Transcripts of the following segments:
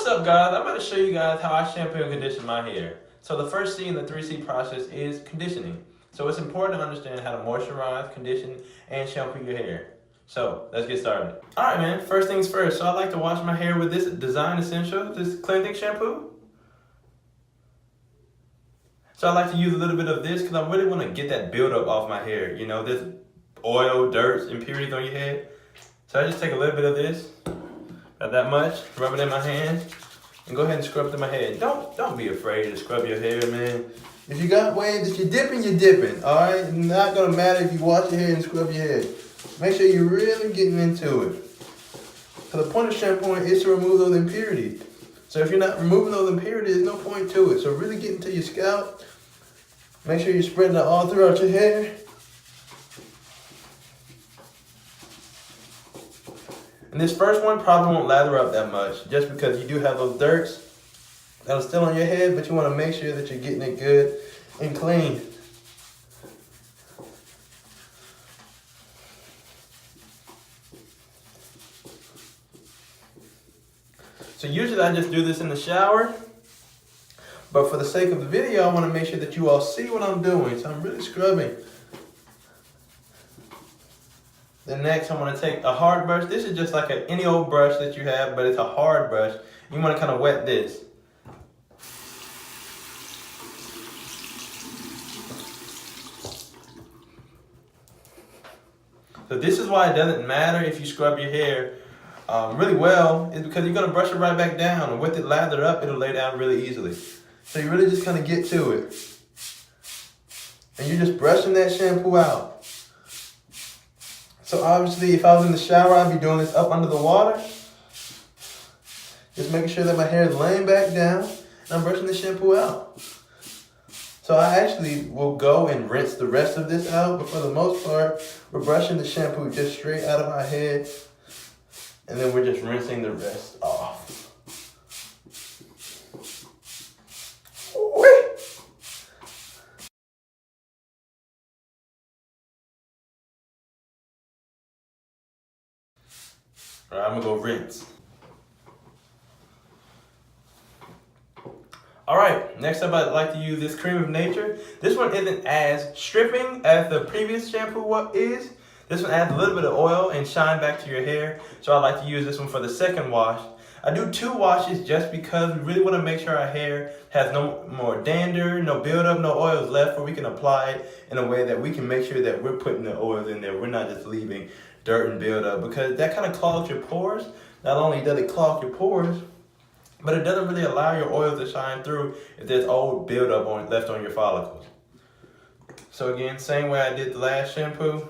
What's up, guys? I'm going to show you guys how I shampoo and condition my hair. So the first C in the 3C process is conditioning. So it's important to understand how to moisturize, condition, and shampoo your hair. So let's get started. Alright man, first things first. So I like to wash my hair with this Design Essential, this cleansing shampoo. So I like to use a little bit of this because I really want to get that buildup off my hair. You know, this oil, dirt, impurities on your head. So I just take a little bit of this. Not that much. Rub it in my hand and go ahead and scrub through my head. Don't be afraid to scrub your hair, man. If you got waves that you're dipping, you're dipping. All right, it's not gonna matter if you wash your hair and scrub your head. Make sure you're really getting into it. So the point of shampooing is to remove those impurities. So if you're not removing those impurities, there's no point to it. So really get into your scalp. Make sure you're spreading it all throughout your hair. And this first one probably won't lather up that much just because you do have those dirts that are still on your head, but you want to make sure that you're getting it good and clean. So usually I just do this in the shower, but for the sake of the video, I want to make sure that you all see what I'm doing. So I'm really scrubbing. Then next, I'm going to take a hard brush. This is just like any old brush that you have, but it's a hard brush. You want to kind of wet this. So this is why it doesn't matter if you scrub your hair really well, is because you're going to brush it right back down. And with it lathered up, it'll lay down really easily. So you really just kind of get to it. And you're just brushing that shampoo out. So obviously, if I was in the shower, I'd be doing this up under the water. Just making sure that my hair is laying back down and I'm brushing the shampoo out. So I actually will go and rinse the rest of this out, but for the most part, we're brushing the shampoo just straight out of our head, and then we're just rinsing the rest off. All right, I'm gonna go rinse. All right, next up I'd like to use this Cream of Nature. This one isn't as stripping as the previous shampoo is. This one adds a little bit of oil and shine back to your hair. So I like to use this one for the second wash. I do 2 washes just because we really want to make sure our hair has no more dander, no buildup, no oils left, where we can apply it in a way that we can make sure that we're putting the oils in there. We're not just leaving dirt and buildup, because that kind of clogs your pores. Not only does it clog your pores, but it doesn't really allow your oils to shine through if there's old buildup left on your follicles. So again, same way I did the last shampoo.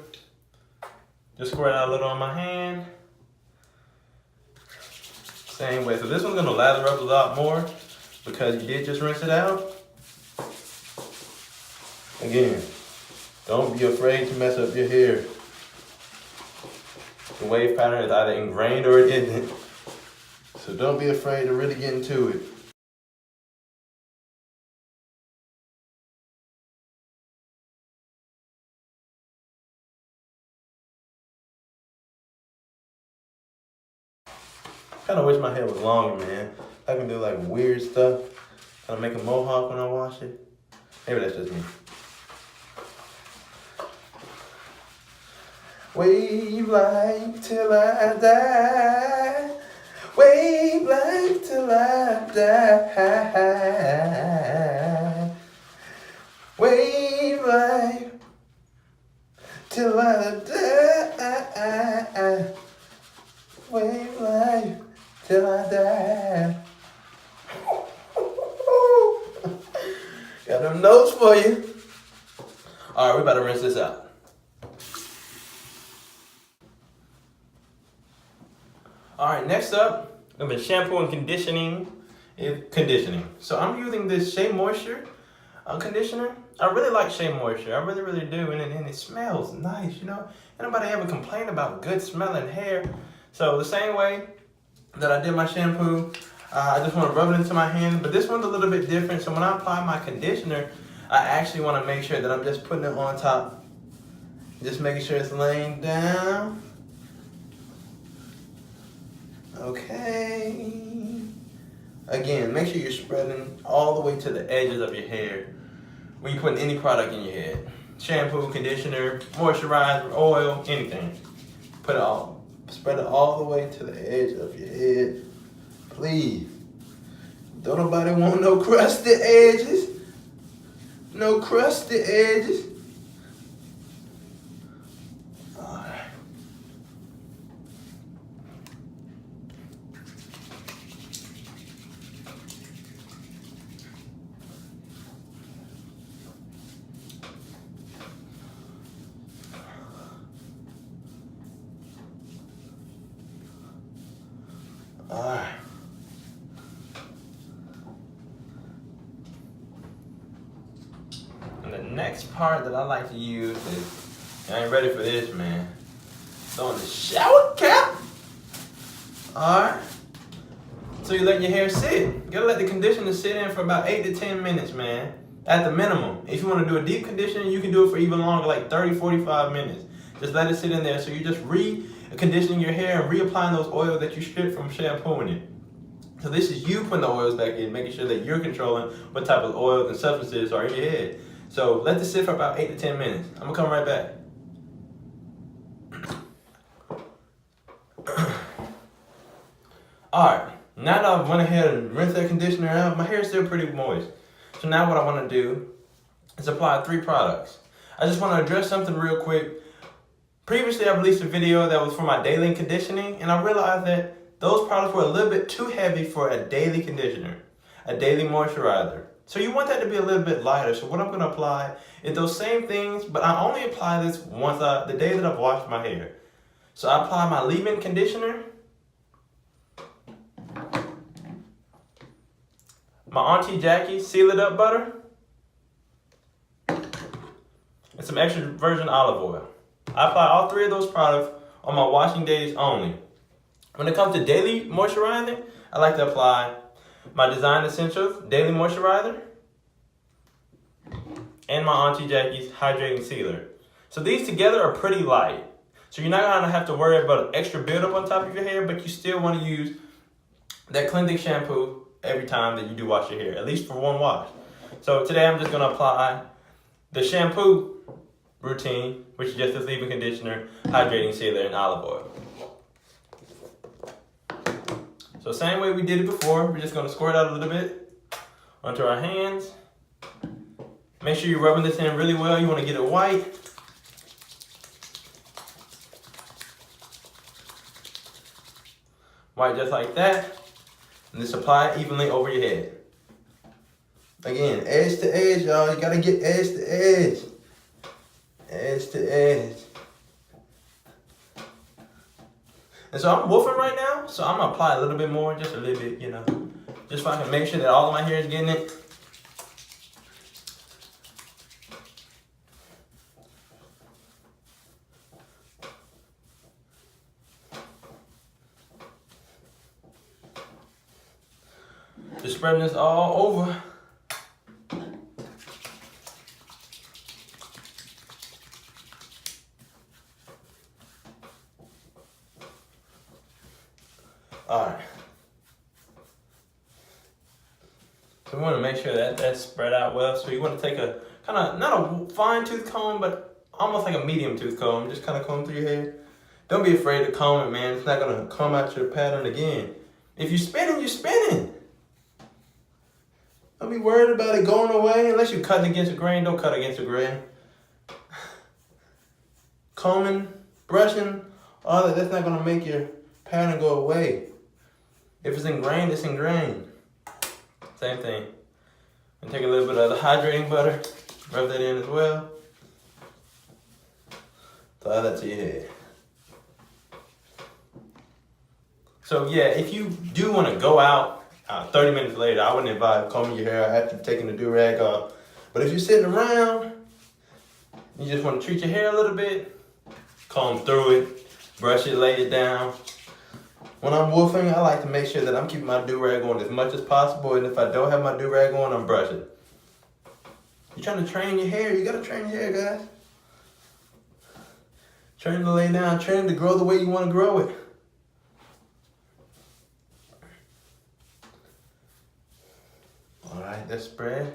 Just squirt out a little on my hand. Same way. So this one's gonna lather up a lot more because you did just rinse it out. Again, don't be afraid to mess up your hair. The wave pattern is either ingrained or it isn't. So don't be afraid to really get into it. Kind of wish my hair was longer, man. I can do like weird stuff. Kind of make a mohawk when I wash it. Maybe that's just me. Wave like till I die. Wave like till I die. Wave like till I die. Wave like till I die. Got them notes for you. All right, we're about to rinse this out. All right, next up, I'm gonna shampoo and conditioning. So I'm using this Shea Moisture conditioner. I really like Shea Moisture. I really do, and it smells nice. You know, anybody ever complain about good smelling hair? So the same way that I did my shampoo, I just want to rub it into my hand. But this one's a little bit different. So when I apply my conditioner, I actually want to make sure that I'm just putting it on top, just making sure it's laying down. Okay. Again, make sure you're spreading all the way to the edges of your hair when you're putting any product in your head. Shampoo, conditioner, moisturizer, oil, anything. Put it all, spread it all the way to the edge of your head. Please. Don't nobody want no crusty edges. No crusty edges. Alright. Alright. And the next part that I like to use is, I ain't ready for this, man. Throwing the shower cap. Alright. So you let your hair sit. You gotta let the conditioner sit in for about 8 to 10 minutes, man. At the minimum. If you want to do a deep conditioning, you can do it for even longer, like 30, 45 minutes. Just let it sit in there. So you're just reconditioning your hair and reapplying those oils that you stripped from shampooing it. So this is you putting the oils back in, making sure that you're controlling what type of oils and substances are in your head. So let this sit for about 8 to 10 minutes. I'm gonna come right back. Alright, now that I've went ahead and rinsed that conditioner out, my hair is still pretty moist. So now what I want to do is apply 3 products. I just want to address something real quick. Previously I released a video that was for my daily conditioning, and I realized that those products were a little bit too heavy for a daily conditioner, a daily moisturizer. So you want that to be a little bit lighter. So what I'm going to apply is those same things, but I only apply this once the day that I've washed my hair. So I apply my leave-in conditioner, my Auntie Jackie Seal It Up butter, and some extra virgin olive oil. I apply all 3 of those products on my washing days only. When it comes to daily moisturizing, I like to apply my Design Essentials Daily Moisturizer and my Auntie Jackie's Hydrating Sealer. So these together are pretty light. So you're not gonna have to worry about an extra buildup on top of your hair, but you still wanna use that cleansing shampoo every time that you do wash your hair, at least for one wash. So today I'm just gonna apply the shampoo routine, which is just this leave-in conditioner, hydrating sealer, and olive oil. So same way we did it before, we're just gonna squirt out a little bit onto our hands. Make sure you're rubbing this in really well. You wanna get it white. White just like that. And just apply it evenly over your head. Again, edge to edge, y'all. You gotta get edge to edge. Edge to edge. And so I'm woofing right now, so I'm gonna apply a little bit more, just a little bit, you know. Just so I can make sure that all of my hair is getting it. Just spreading this all over. Alright. So we want to make sure that that's spread out well. So you want to take a kind of, not a fine tooth comb, but almost like a medium tooth comb. Just kind of comb through your hair. Don't be afraid to comb it, man. It's not going to comb out your pattern again. If you're spinning, you're spinning. Don't be worried about it going away. Unless you're cutting against the grain, don't cut against the grain. Combing, brushing, all that, that's not going to make your pattern go away. If it's ingrained, it's ingrained. Same thing. And take a little bit of the hydrating butter, rub that in as well. Apply that to your head. So yeah, if you do want to go out 30 minutes later, I wouldn't advise combing your hair after taking the do-rag off. But if you're sitting around, you just want to treat your hair a little bit, comb through it, brush it, lay it down. When I'm woofing, I like to make sure that I'm keeping my do-rag on as much as possible, and if I don't have my do-rag on, I'm brushing. You're trying to train your hair, you gotta train your hair, guys. Train to lay down, train to grow the way you want to grow it. like this spread.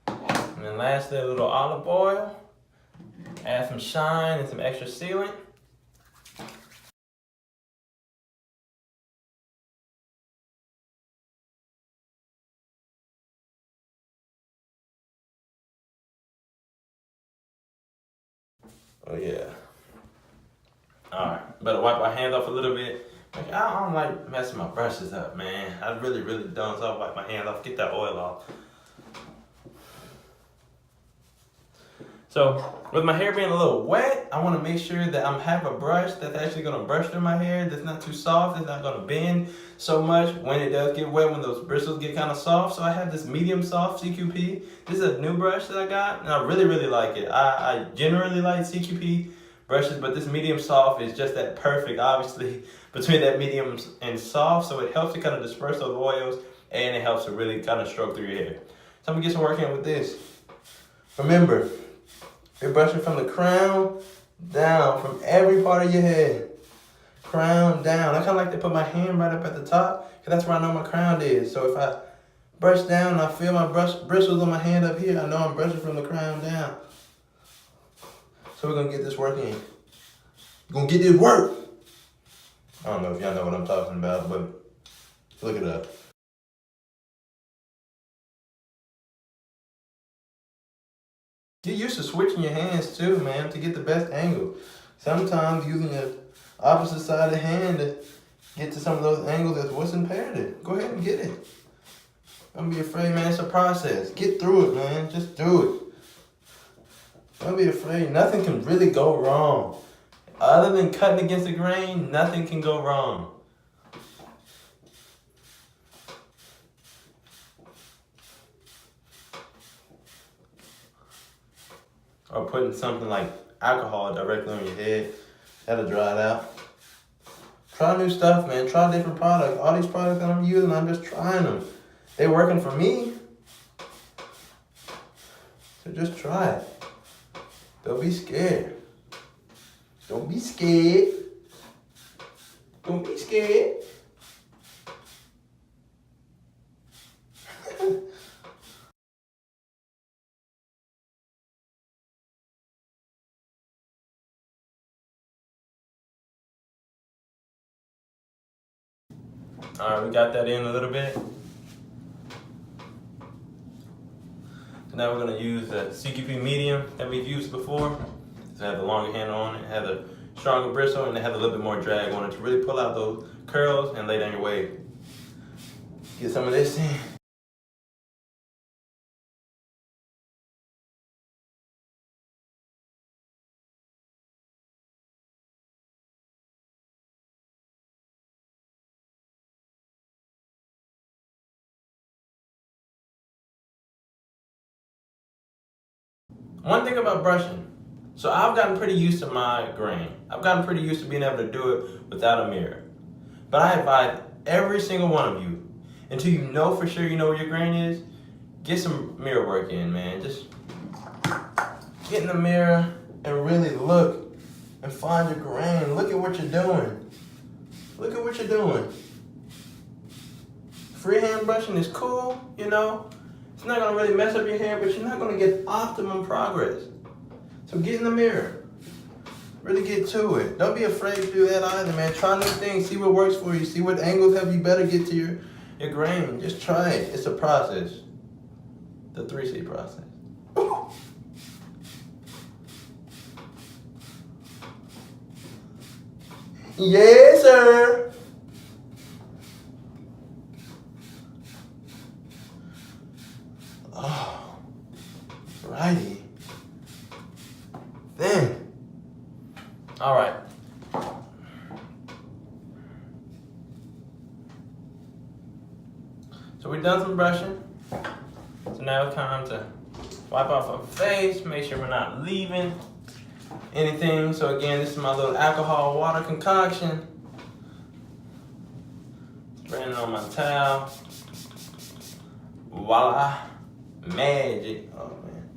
And then lastly, a little olive oil. Add some shine and some extra sealant. Oh yeah. Alright, better wipe my hands off a little bit. Like, I don't like messing my brushes up, man. I really don't, so I wipe my hands off, get that oil off. So, with my hair being a little wet, I want to make sure that I have a brush that's actually going to brush through my hair, that's not too soft, that's not going to bend so much when it does get wet, when those bristles get kind of soft. So I have this medium soft CQP. This is a new brush that I got, and I really like it. I generally like CQP brushes, but this medium soft is just that perfect, obviously, between that medium and soft, so it helps to kind of disperse those oils, and it helps to really kind of stroke through your hair. So I'm going to get some work in with this. Remember, you're brushing from the crown down, from every part of your head. Crown down. I kind of like to put my hand right up at the top, because that's where I know my crown is. So if I brush down and I feel my bristles on my hand up here, I know I'm brushing from the crown down. So we're going to get this work in. We're going to get this work. I don't know if y'all know what I'm talking about, but look it up. Get used to switching your hands too, man, to get the best angle. Sometimes using the opposite side of the hand to get to some of those angles, that's what's imperative. Go ahead and get it. Don't be afraid, man. It's a process. Get through it, man. Just do it. Don't be afraid. Nothing can really go wrong. Other than cutting against the grain, nothing can go wrong. Or putting something like alcohol directly on your head. That'll dry it out. Try new stuff, man. Try different products. All these products that I'm using, I'm just trying them. They're working for me. So just try it. Don't be scared. Don't be scared. Don't be scared. All right, we got that in a little bit. So now we're gonna use the CQP medium that we've used before. It has a longer handle on it, it has a stronger bristle, and it has a little bit more drag on it to really pull out those curls and lay down your wave. Get some of this in. One thing about brushing, so I've gotten pretty used to my grain. I've gotten pretty used to being able to do it without a mirror. But I advise every single one of you, until you know for sure you know where your grain is, get some mirror work in, man. Just get in the mirror and really look and find your grain. Look at what you're doing. Look at what you're doing. Freehand brushing is cool, you know. It's not gonna really mess up your hair, but you're not gonna get optimum progress. So get in the mirror. Really get to it. Don't be afraid to do that either, man. Try new things, see what works for you, see what angles help you better get to your grain. Just try it. It's a process. The 3C process. Yes, sir. Oh, righty. Then, all right. So we've done some brushing. So now it's time to wipe off our face, make sure we're not leaving anything. So again, this is my little alcohol water concoction. Spraying it on my towel. Voila. Magic. Oh man.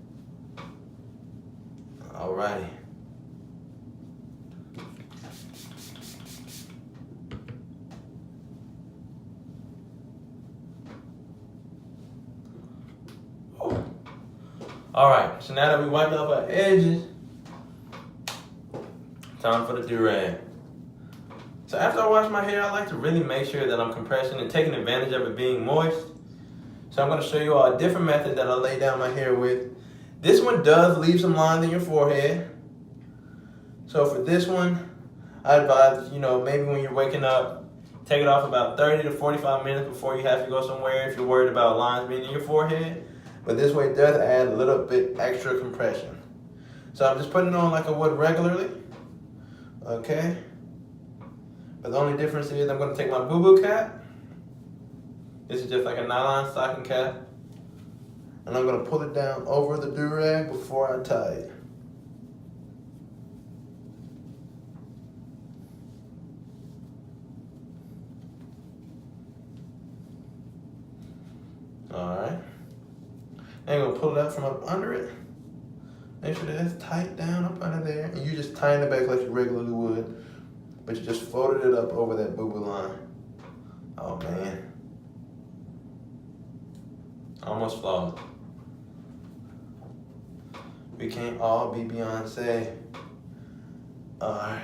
Alrighty. Alright, so now that we wiped off our edges, time for the do-rag. So after I wash my hair, I like to really make sure that I'm compressing and taking advantage of it being moist. So I'm going to show you all a different method that I lay down my hair with. This one does leave some lines in your forehead. So for this one, I advise, maybe when you're waking up, take it off about 30 to 45 minutes before you have to go somewhere if you're worried about lines being in your forehead. But this way it does add a little bit extra compression. So I'm just putting it on like I would regularly. Okay. But the only difference is I'm going to take my boo-boo cap. This is just like a nylon stocking cap. And I'm going to pull it down over the do-rag before I tie it. Alright. Now you're going to pull it out from up under it. Make sure that it's tight down up under there. And you just tying it back like you regularly would. But you just folded it up over that boo-boo line. Oh man. Almost flawless. We can't all be Beyonce. Alright.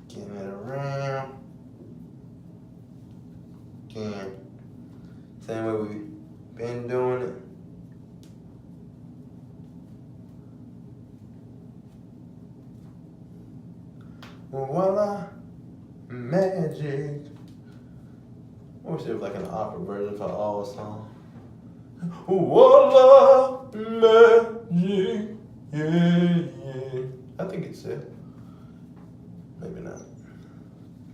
Getting it around. Again. Same way we've been doing it. Voila, magic. I wish there was like an opera version for all song. Voila, magic. Yeah. I think it's it. Maybe not.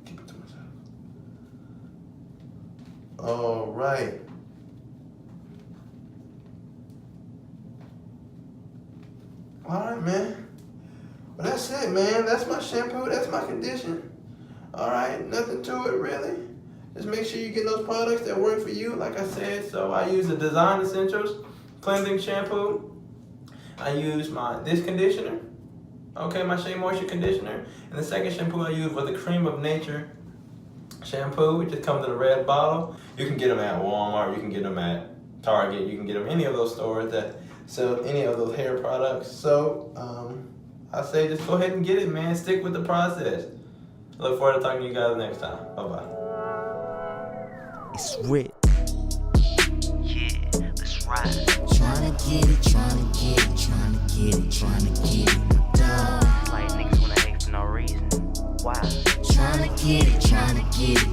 Keep it to myself. All right. All right, man. Well, that's it, man. That's my shampoo. That's my conditioner. All right, nothing to it, really. Just make sure you get those products that work for you, like I said. So I use the Design Essentials cleansing shampoo. I use this conditioner. Okay, my Shea Moisture conditioner. And the second shampoo I used was the Cream of Nature shampoo. It just comes in a red bottle. You can get them at Walmart. You can get them at Target. You can get them any of those stores that sell any of those hair products. So, I say just go ahead and get it, man. Stick with the process. I look forward to talking to you guys next time. Bye-bye. It's Rick. Yeah, let's ride. Tryna get it, tryna get it, tryna get it, tryna get it. Dog. Like niggas wanna hate for no reason. Why? Tryna get it, tryna get it,